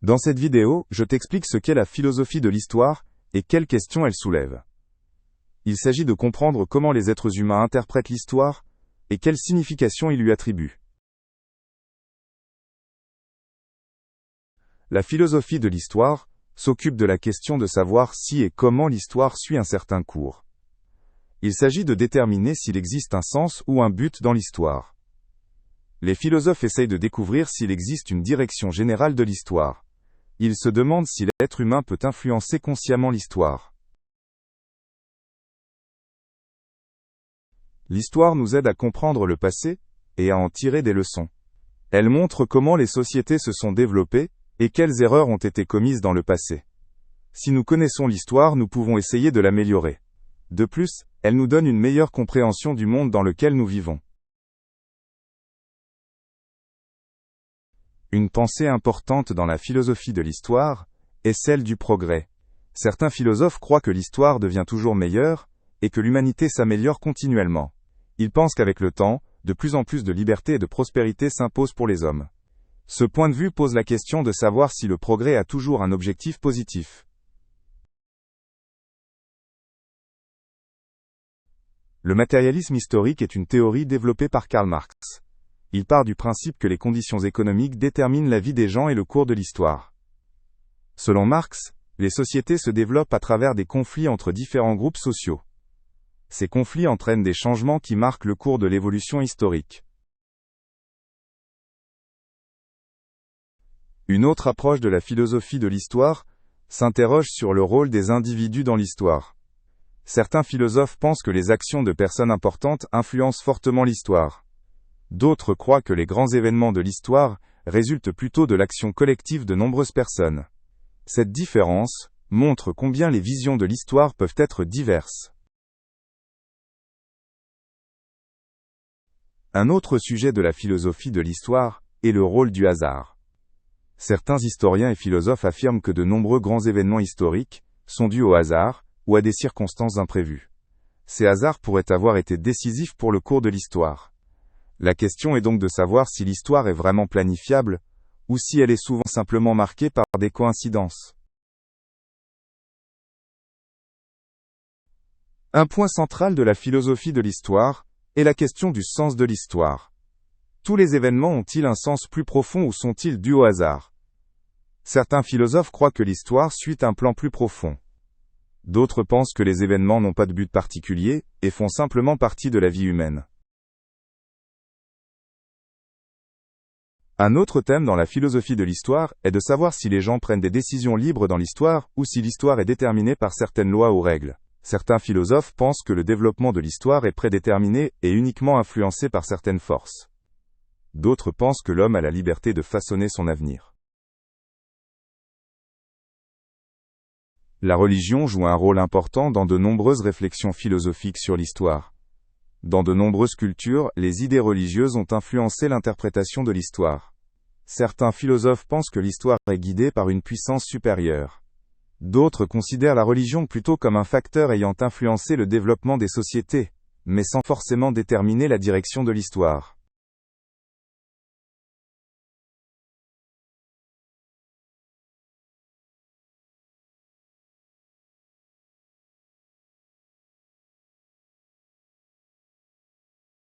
Dans cette vidéo, je t'explique ce qu'est la philosophie de l'histoire et quelles questions elle soulève. Il s'agit de comprendre comment les êtres humains interprètent l'histoire et quelle signification ils lui attribuent. La philosophie de l'histoire s'occupe de la question de savoir si et comment l'histoire suit un certain cours. Il s'agit de déterminer s'il existe un sens ou un but dans l'histoire. Les philosophes essayent de découvrir s'il existe une direction générale de l'histoire. Ils se demandent si l'être humain peut influencer consciemment l'histoire. L'histoire nous aide à comprendre le passé et à en tirer des leçons. Elle montre comment les sociétés se sont développées et quelles erreurs ont été commises dans le passé. Si nous connaissons l'histoire, nous pouvons essayer de l'améliorer. De plus, elle nous donne une meilleure compréhension du monde dans lequel nous vivons. Une pensée importante dans la philosophie de l'histoire est celle du progrès. Certains philosophes croient que l'histoire devient toujours meilleure et que l'humanité s'améliore continuellement. Ils pensent qu'avec le temps, de plus en plus de liberté et de prospérité s'imposent pour les hommes. Ce point de vue pose la question de savoir si le progrès a toujours un objectif positif. Le matérialisme historique est une théorie développée par Karl Marx. Il part du principe que les conditions économiques déterminent la vie des gens et le cours de l'histoire. Selon Marx, les sociétés se développent à travers des conflits entre différents groupes sociaux. Ces conflits entraînent des changements qui marquent le cours de l'évolution historique. Une autre approche de la philosophie de l'histoire s'interroge sur le rôle des individus dans l'histoire. Certains philosophes pensent que les actions de personnes importantes influencent fortement l'histoire. D'autres croient que les grands événements de l'histoire résultent plutôt de l'action collective de nombreuses personnes. Cette différence montre combien les visions de l'histoire peuvent être diverses. Un autre sujet de la philosophie de l'histoire est le rôle du hasard. Certains historiens et philosophes affirment que de nombreux grands événements historiques sont dus au hasard ou à des circonstances imprévues. Ces hasards pourraient avoir été décisifs pour le cours de l'histoire. La question est donc de savoir si l'histoire est vraiment planifiable, ou si elle est souvent simplement marquée par des coïncidences. Un point central de la philosophie de l'histoire est la question du sens de l'histoire. Tous les événements ont-ils un sens plus profond ou sont-ils dus au hasard? Certains philosophes croient que l'histoire suit un plan plus profond. D'autres pensent que les événements n'ont pas de but particulier et font simplement partie de la vie humaine. Un autre thème dans la philosophie de l'histoire est de savoir si les gens prennent des décisions libres dans l'histoire ou si l'histoire est déterminée par certaines lois ou règles. Certains philosophes pensent que le développement de l'histoire est prédéterminé et uniquement influencé par certaines forces. D'autres pensent que l'homme a la liberté de façonner son avenir. La religion joue un rôle important dans de nombreuses réflexions philosophiques sur l'histoire. Dans de nombreuses cultures, les idées religieuses ont influencé l'interprétation de l'histoire. Certains philosophes pensent que l'histoire est guidée par une puissance supérieure. D'autres considèrent la religion plutôt comme un facteur ayant influencé le développement des sociétés, mais sans forcément déterminer la direction de l'histoire.